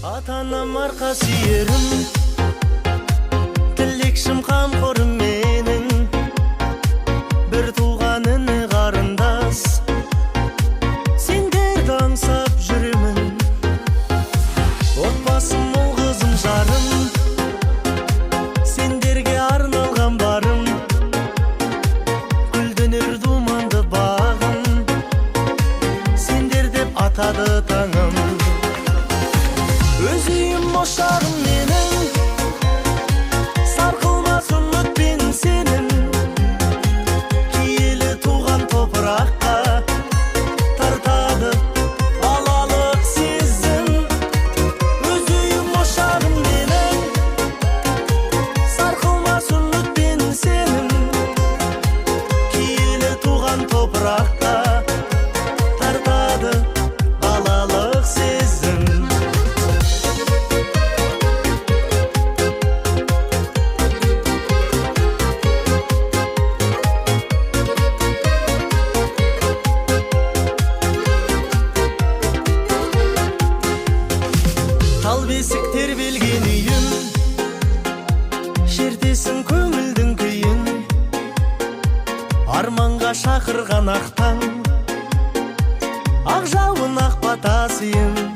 Ата-анам арқа сүйерім, тілекшім қамқорым менің, бір туған іні қарындас, сендерді аңсап жүремін. Отбасым ол қызым жарым, сендерге арналған барым, гүлденер думанды бағым, сендер деп атады таңым. Өз үйім ошағым менің, сарқылмас үмітпен сенің, киелі туған топыраққа тартады балалық сезім. Өз үйім ошағым менің, сарқылмас үмітпен сенің, киелі туған топыраққа тартады балалық сезім. Тал бесік тербелген үйім, шертесің көңілдің күйін, арманға шақырған ақ таң, ақ жауын ақ бата сыйым.